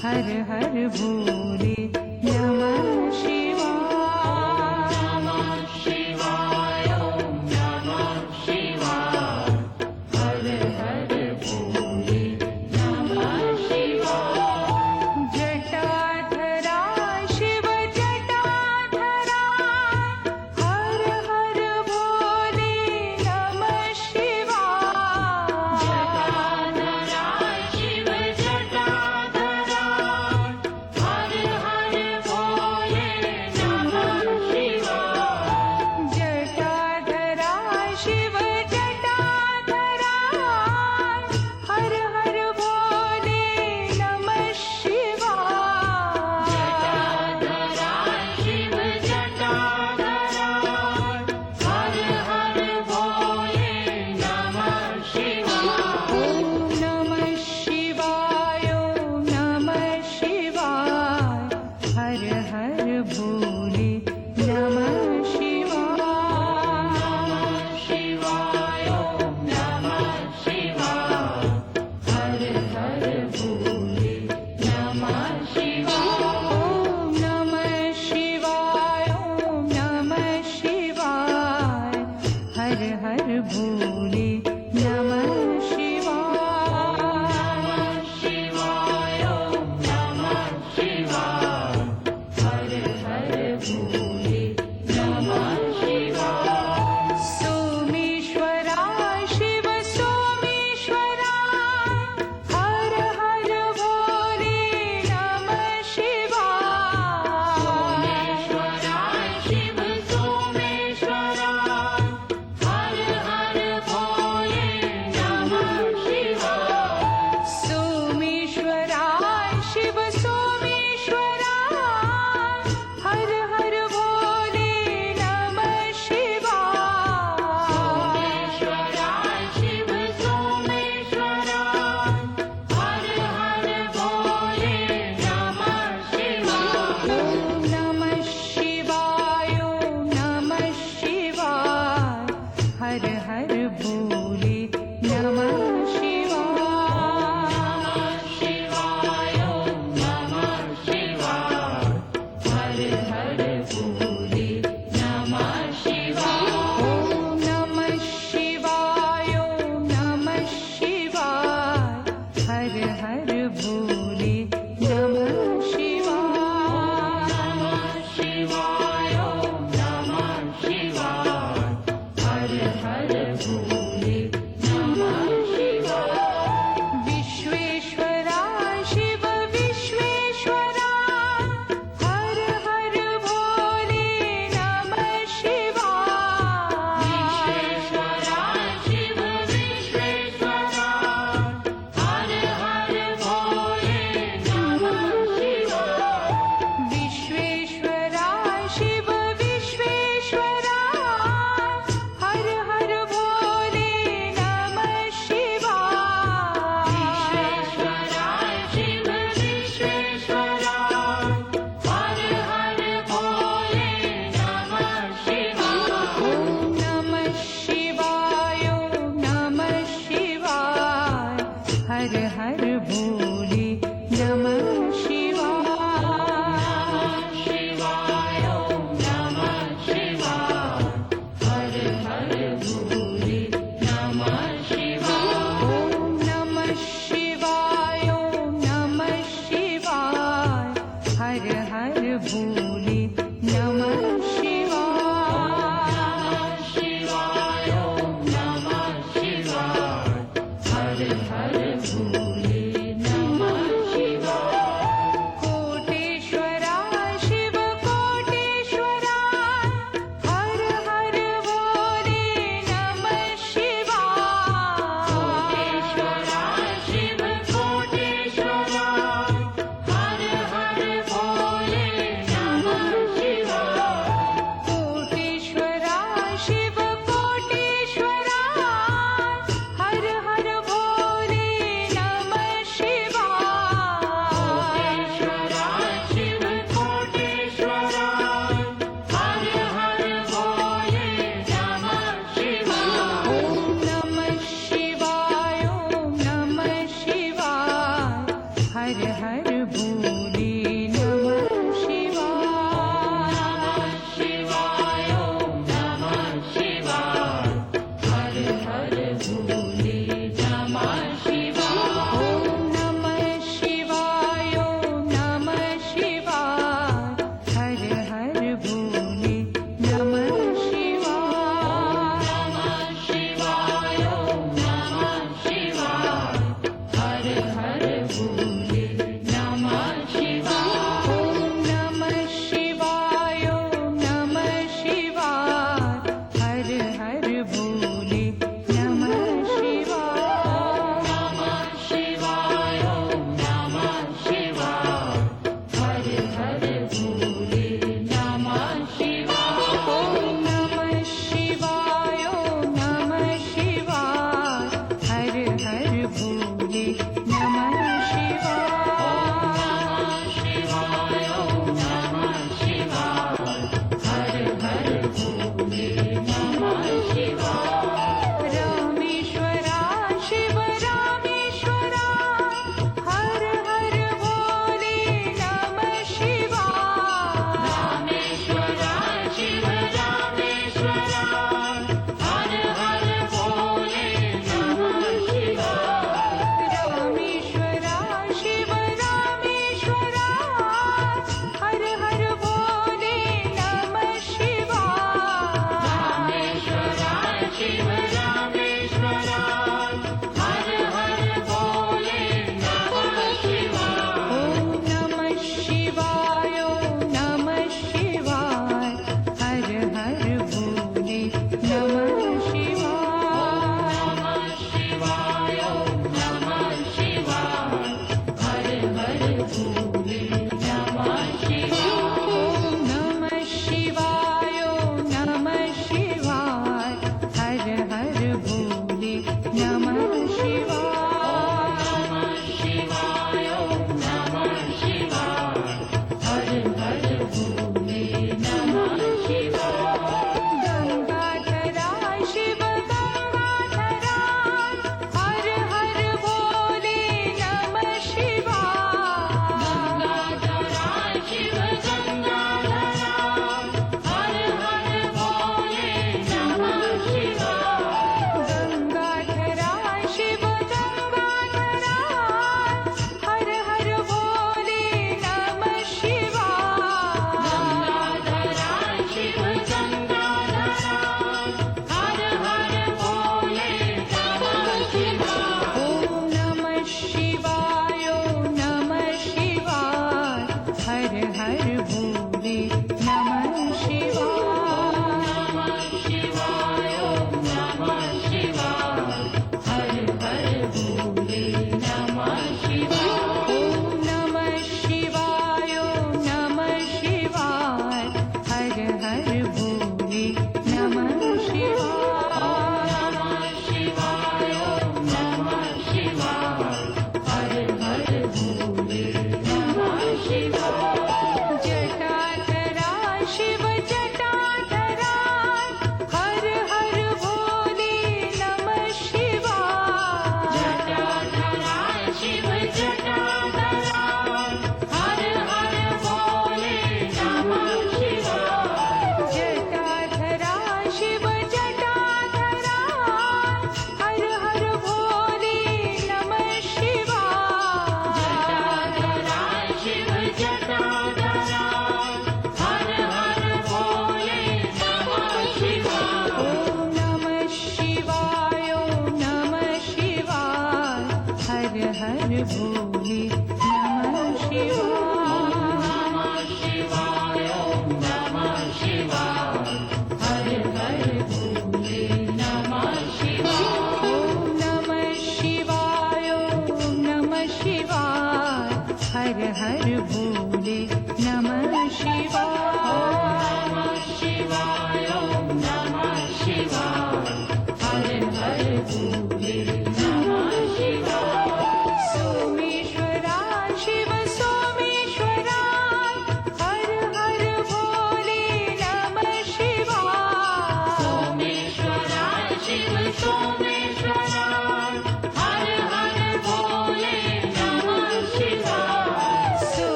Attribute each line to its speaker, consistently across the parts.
Speaker 1: Hare Hare Bol.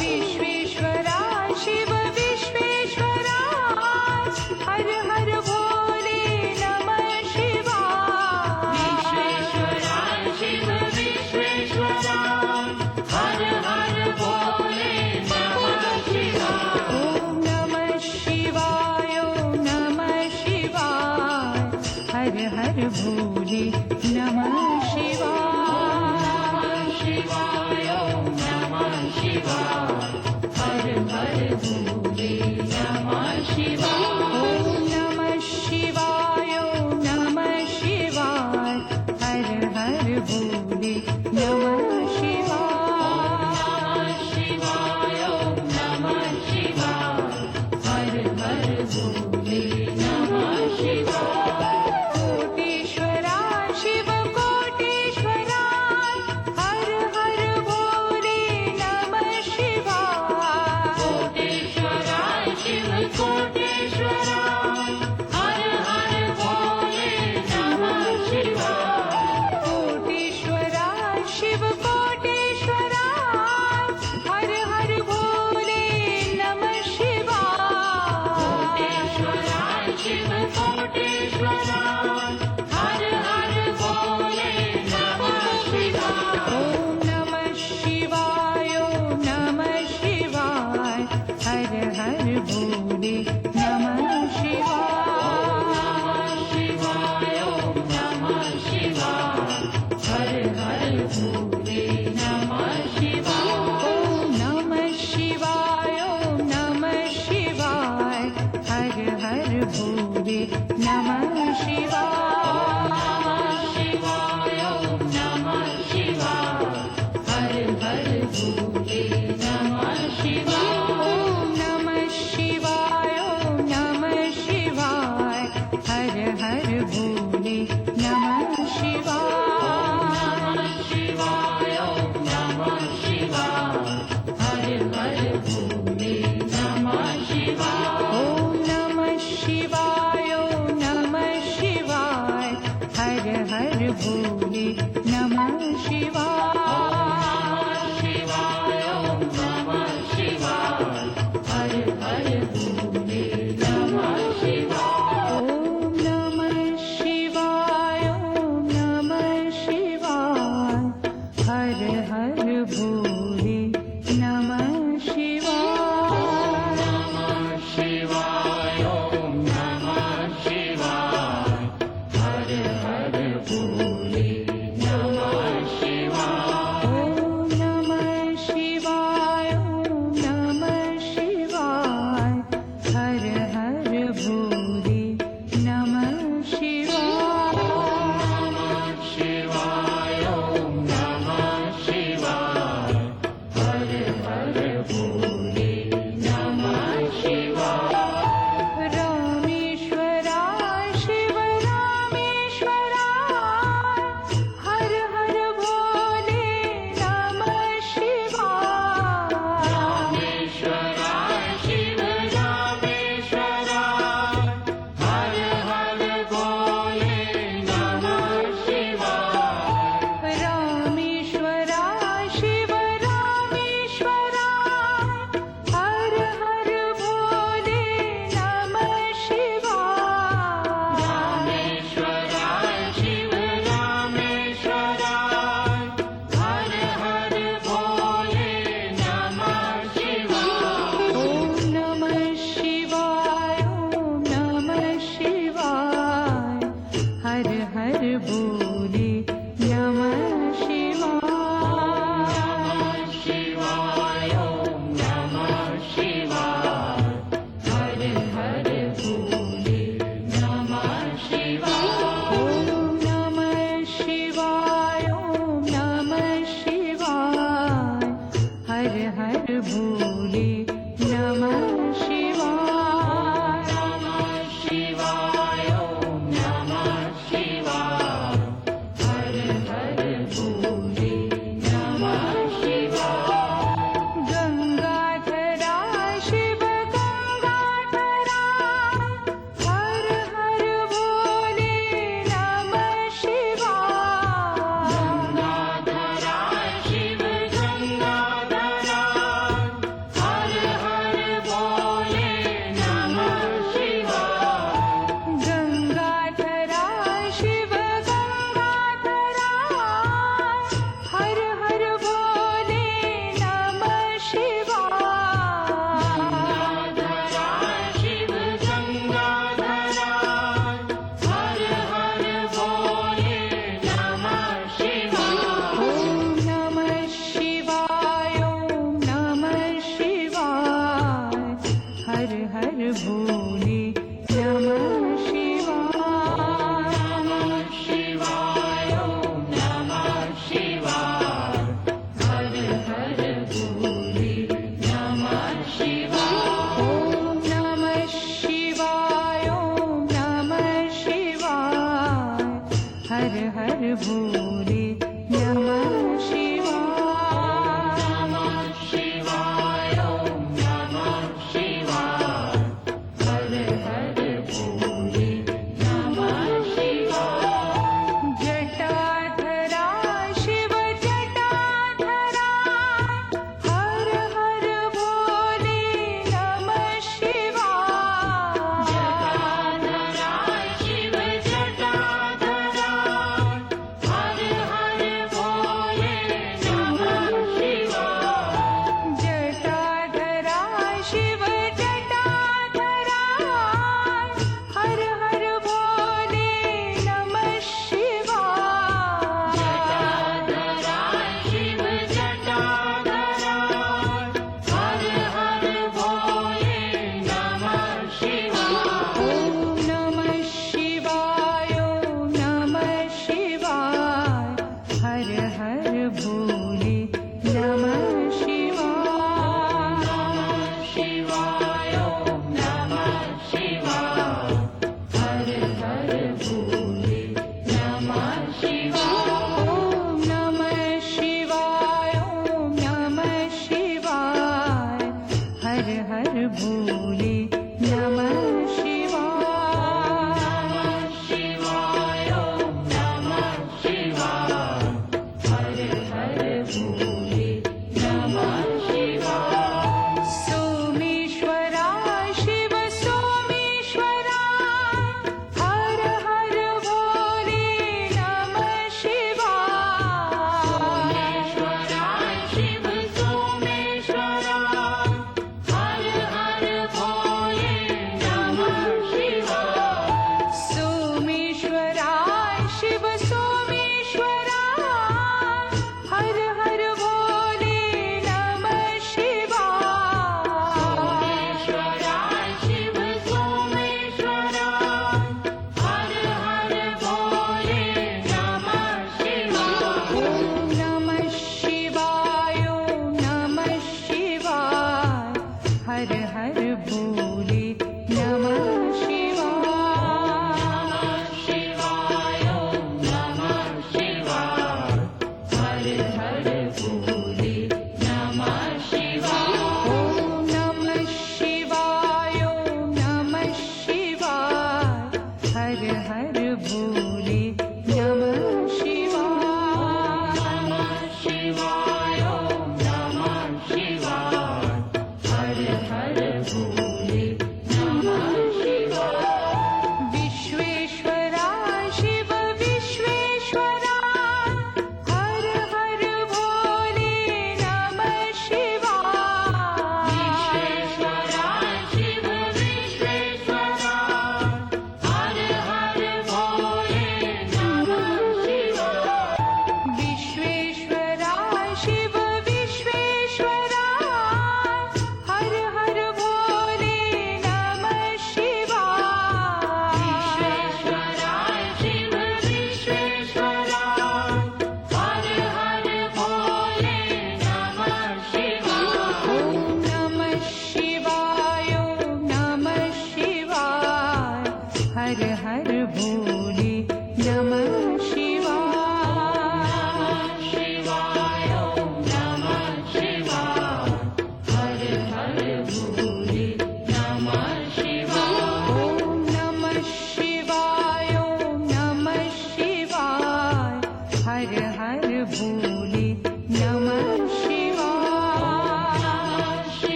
Speaker 1: Vishweshwar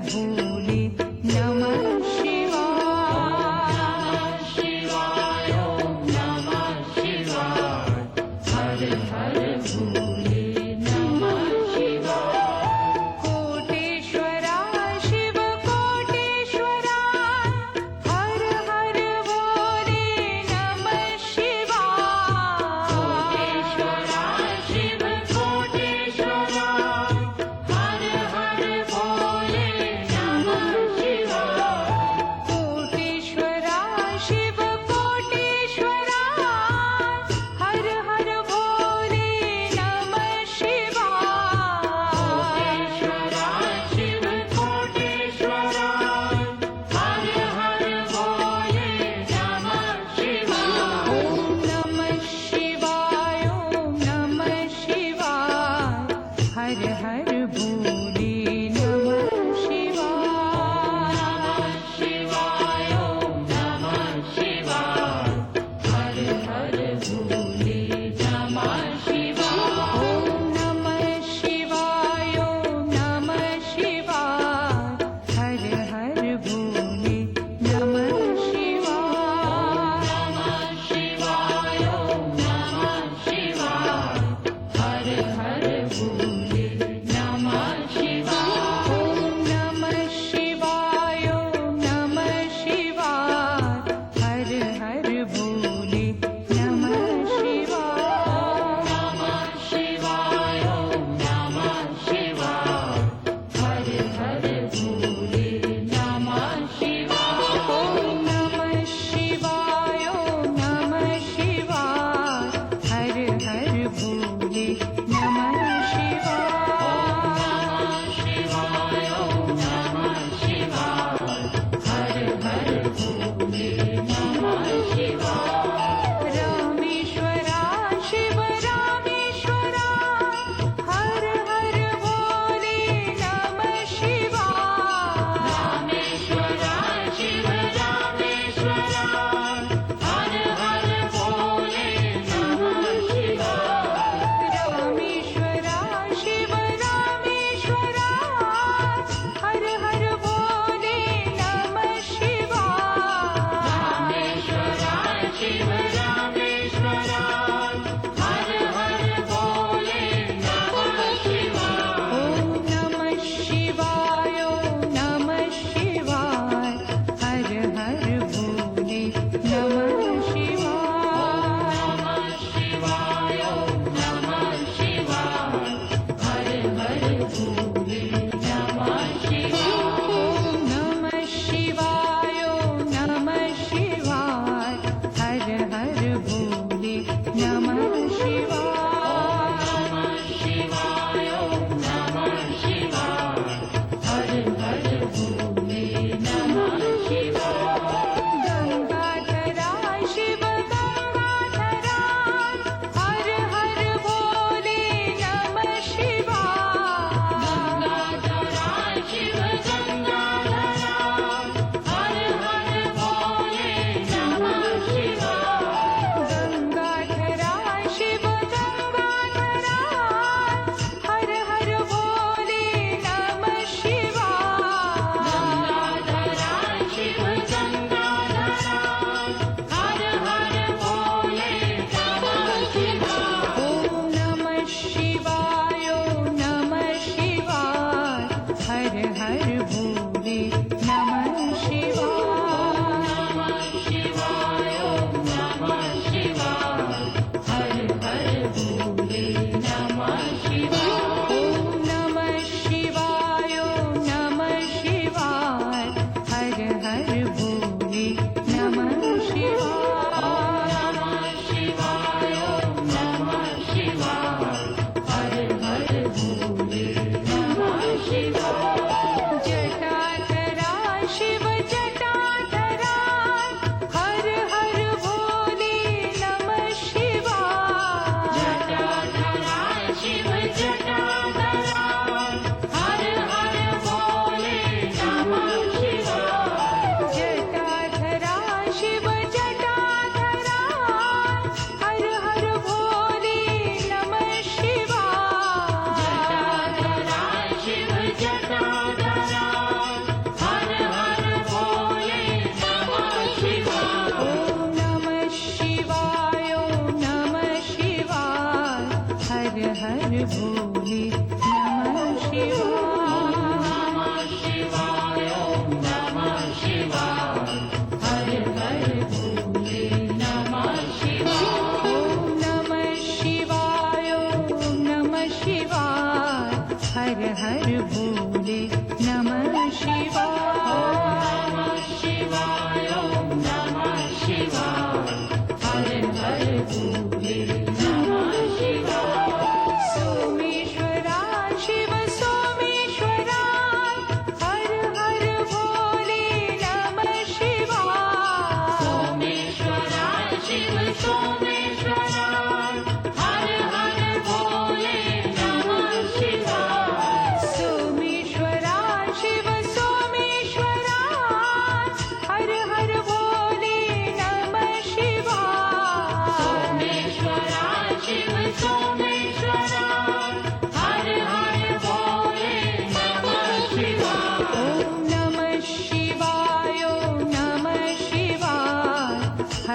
Speaker 1: Bhole नमः शिवाय शिवाय नमः शिवाय हर हर भोले नमः शिवाय कोटेश्वराय शिव कोटेश्वराय हर हर भोले नमः शिवाय कोटेश्वराय शिव कोटेश्वराय हर हर भोले नमः शिवाय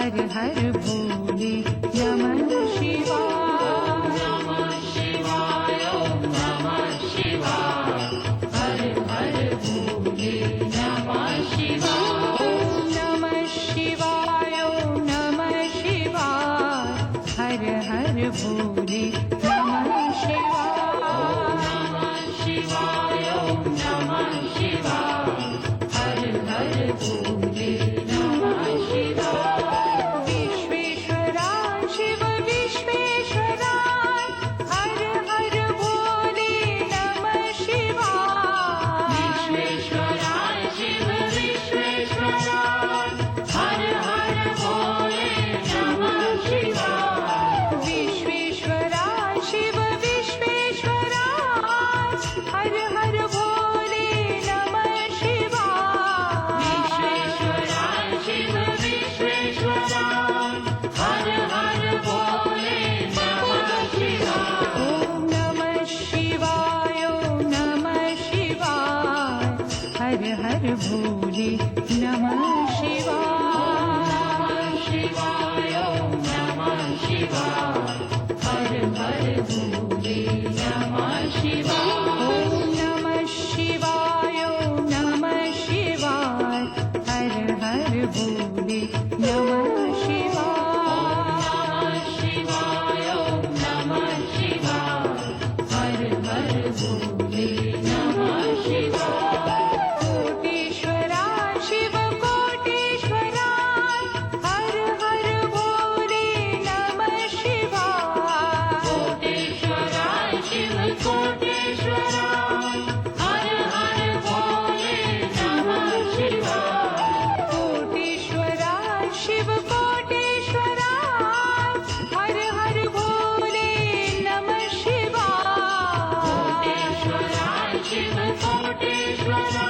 Speaker 1: हर हर भोले नमः शिवाय नमः शिवाय ओम नमः शिवाय हर हर भोले नमः शिवाय ओम नमः शिवाय ओम नमः शिवाय हर हर भोले नमः शिवाय नमः शिवाय ओम नमः शिवाय हर हर भोले नमः शिवाय विश्वेश्वरा शिव विश्वेश्वरा हर हर भोले नमः शिवाय विश्वेश्वरा शिव विश्वेश्वरा हर हर भोले नमः शिवाय विश्वेश्वरा शिव विश्वेश्वरा हर हर भोले नमः शिवाय विश्वेश्वरा शिव विश्वेश्वरा हर हर भोले नमः शिवाय ओम नमः शिवाय ओम नमः शिवाय हर हर भोले नमः शिवाय शिवाय ओम नमः शिवाय हर हर भोले नमः शिवाय ओम नमः शिवाय ओम नमः शिवाय हर हर भोले नमः शिवाय शिवाय ओम नमः शिवाय हर हर भोले नमः शिवाय कोटेश्वरा शिव कोटेश्वरा हर हर भोले नमः शिवाय कोटेश्वरा शिव कोटेश्वरा हर हर भोले नमः शिवाय कोटेश्वरा शिव कोटेश्वरा हर हर भोले नमः शिवाय कोटेश्वरा शिव कोटेश्वरा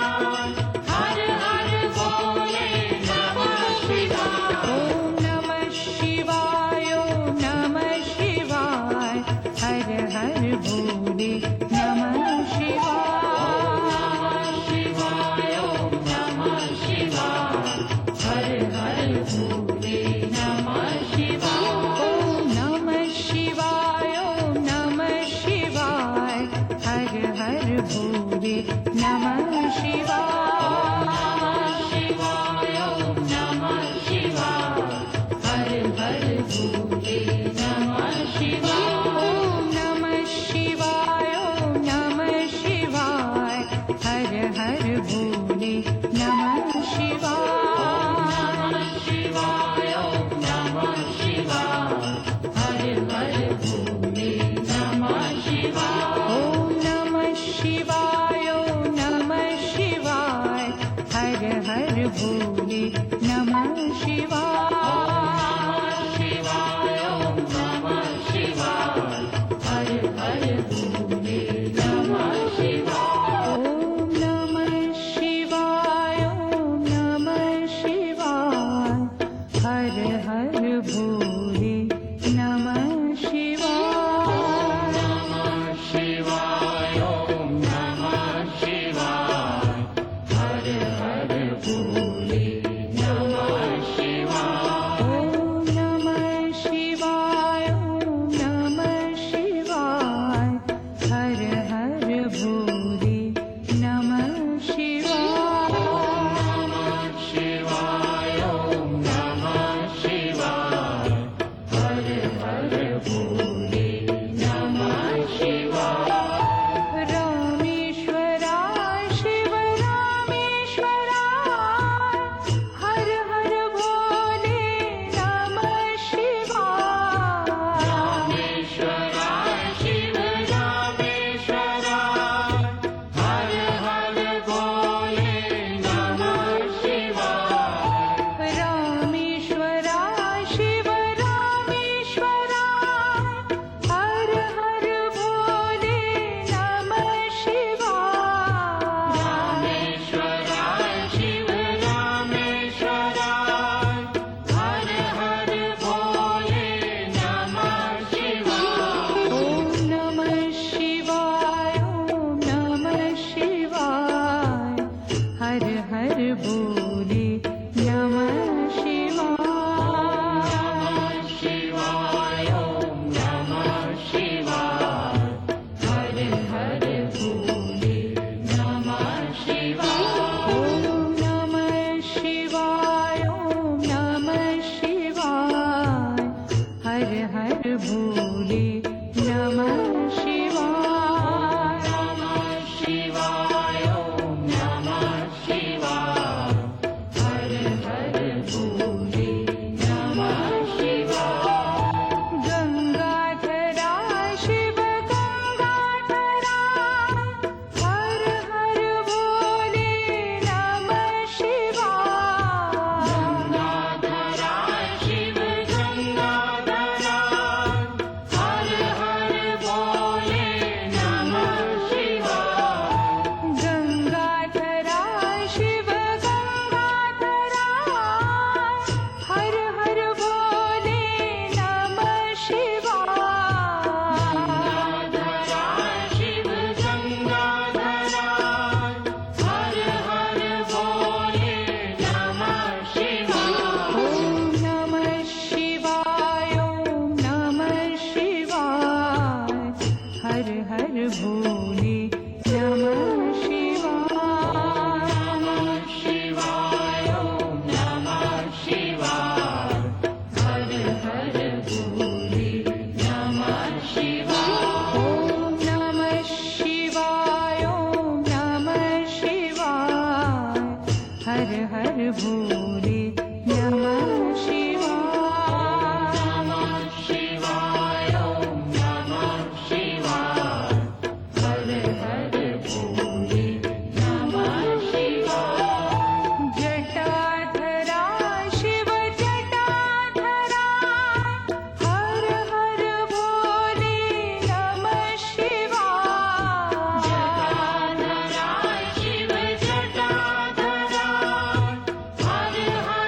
Speaker 1: हर हर भोले नमः शिवाय ओम नमः शिवाय ओम नमः शिवाय हर हर भोले नमः शिवाय शिवाय ओम नमः शिवाय हर हर भोले नमः शिवाय ओम नमः शिवाय ओम नमः शिवाय हर हर भोले नमः शिवाय शिवाय ओम नमः शिवाय हर हर भोले नमः शिवाय ओम नमः शिवाय ओम नमः शिवाय हर हर भोले नमः शिवाय शिवाय ओम नमः शिवाय हर हर भोले नमः शिवाय ओम नमः शिवाय ओम नमः शिवाय हर हर भोले नमः शिवाय शिवाय ओम नमः शिवाय हर हर भोले नमः शिवाय ओम नमः शिवाय ओम नमः शिवाय हर हर भोले नमः शिवाय नमः शिवाय ओम नमः शिवाय हर हर भोले नमः शिवाय ओम नमः शिवाय ओम नमः शिवाय हर हर भोले नमः शिवाय नमः शिवाय ओम नमः शिवाय हर हर भोले नमः शिवाय रामेश्वरा शिव रामेश्वरा हर हर भोले नमः शिवाय रामेश्वरा शिव रामेश्वरा हर हर भोले नमः शिवाय रामेश्वरा शिव रामेश्वरा हर हर भोले नमः शिवाय रामेश्वरा शिव रामेश्वरा हर हर भोले नमः शिवाय ओम नमः शिवाय ओम नमः शिवाय हर हर भोले नमः शिवाय
Speaker 2: હર હર ભોલે નમઃ શિવાય.
Speaker 1: નમઃ શિવાય ઓમ નમઃ શિવાય હર હર ભોલે નમઃ શિવાય
Speaker 2: જટાધરા શિવ જટાધરા હર હર ભોલે નમઃ શિવાય.
Speaker 1: જટાધરાય શિવ જટાધરાય હર હર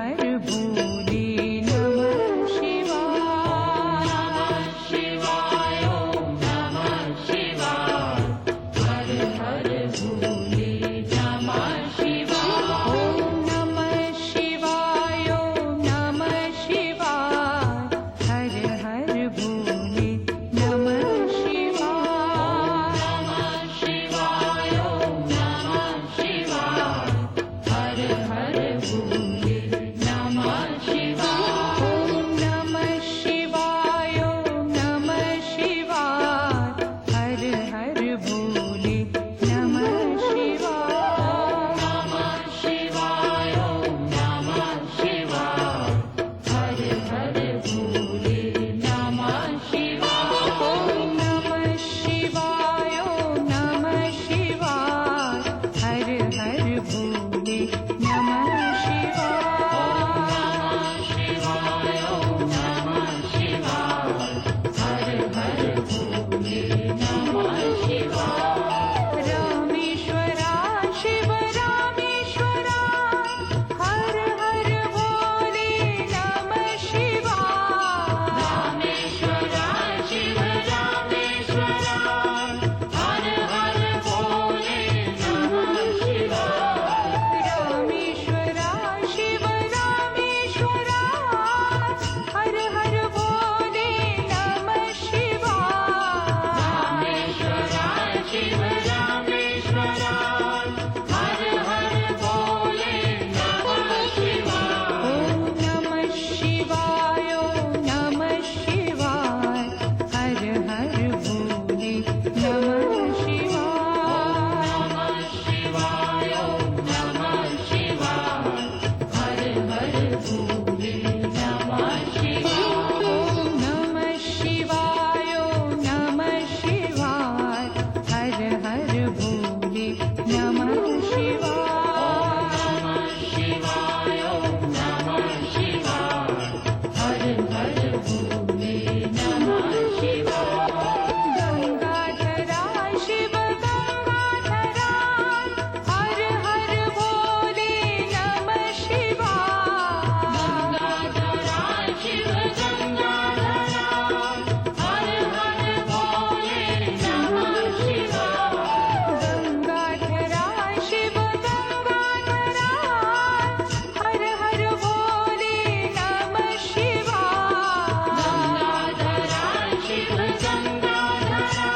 Speaker 2: हर भोले नमः शिवाय।
Speaker 1: शिवाय ॐ नमः शिवाय हर हर भोले नमः शिवाय
Speaker 2: ॐ नमः शिवाय ॐ नमः शिवाय हर हर भोले नमः शिवाय।
Speaker 1: नमः शिवाय ॐ नमः शिवाय हर हर भोले नमः शिवाय
Speaker 2: ॐ नमः शिवाय ॐ नमः शिवाय हर हर भोले नमः शिवाय।
Speaker 1: नमः शिवाय ॐ नमः शिवाय हर हर भोले नमः शिवाय
Speaker 2: ॐ नमः शिवाय ॐ नमः शिवाय हर हर भोले नमः शिवाय।
Speaker 1: शिवाय ॐ नमः शिवाय हर हर भोले नमः शिवाय
Speaker 2: रामेश्वरा शिव रामेश्वरा हर हर भोले नमः शिवाय।
Speaker 1: रामेश्वरा शिव रामेश्वरा हर हर भोले नमः शिवाय
Speaker 2: रामेश्वरा शिव रामेश्वरा हर हर भोले नमः शिवाय।
Speaker 1: रामेश्वरा शिव रामेश्वरा हर हर भोले नमः शिवाय
Speaker 2: ॐ नमः शिवाय ॐ नमः शिवाय हर हर भोले नमः शिवाय।
Speaker 1: नमः शिवाय ॐ नमः शिवाय हर हर भोले नमः शिवाय
Speaker 2: ॐ नमः शिवाय ॐ नमः शिवाय हर हर भोले नमः शिवाय।
Speaker 1: नमः शिवाय ॐ नमः शिवाय हर हर भोले नमः शिवाय
Speaker 2: गंगाधरा शिव गंगाधरा हर हर भोले नमः शिवाय।
Speaker 1: गंगाधरा शिव गंगाधरा हर हर भोले नमः शिवाय
Speaker 2: गंगाधरा शिव गंगाधरा हर हर भोले नमः शिवाय।
Speaker 1: गंगाधरा शिव गंगाधरा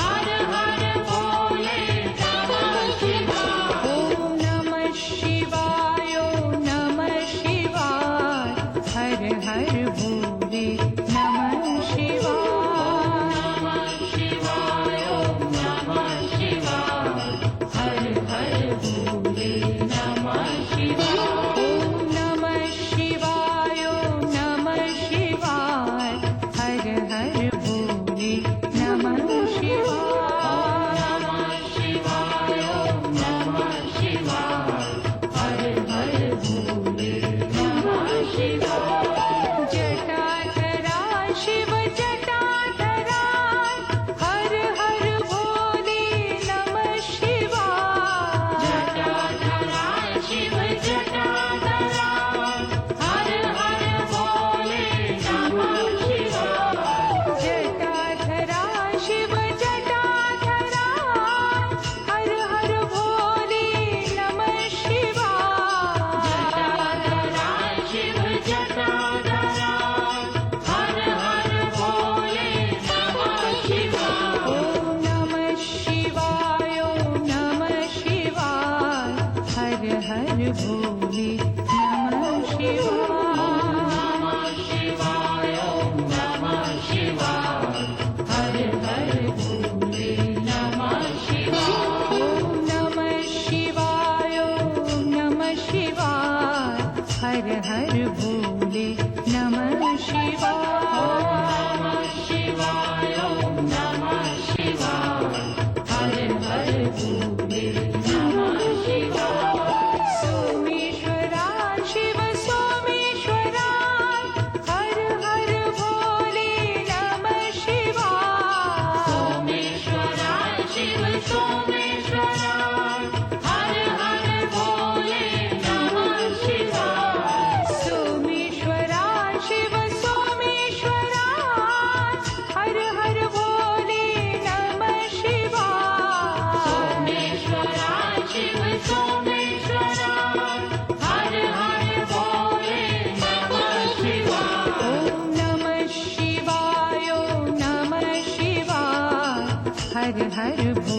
Speaker 1: हर हर भोले नमः शिवाय
Speaker 2: ॐ नमः शिवाय ॐ नमः शिवाय हर हर भोले नमः शिवाय।
Speaker 1: नमः शिवाय ॐ नमः शिवाय हर हर भोले नमः शिवाय
Speaker 2: ॐ नमः शिवाय ॐ नमः शिवाय हर हर भोले नमः शिवाय।
Speaker 1: नमः शिवाय ॐ नमः शिवाय हर हर भोले नमः शिवाय
Speaker 2: जटाधरा शिव जटाधरा हर हर भोले नमः शिवाय।
Speaker 1: जटाधरा शिव जटाधरा हर हर भोले नमः शिवाय
Speaker 2: जटाधरा शिव जटाधरा हर हर भोले नमः शिवाय।
Speaker 1: जटाधरा शिव जटाधरा हर हर भोले नमः शिवाय
Speaker 2: ॐ नमः शिवाय ॐ नमः शिवाय हर हर भोले नमः शिवाय।
Speaker 1: नमः शिवाय ॐ नमः शिवाय हर हर भोले नमः शिवाय
Speaker 2: ॐ नमः शिवाय ॐ नमः शिवाय हर हर भोले नमः शिवाय।
Speaker 1: नमः शिवाय ॐ नमः शिवाय हर हर भोले नमः शिवाय
Speaker 2: सोमेश्वरा शिव सोमेश्वरा हर हर भोले नमः शिवाय।
Speaker 1: सोमेश्वरा शिव सोमेश्वरा हर हर भोले नमः शिवाय
Speaker 2: हर हर भोले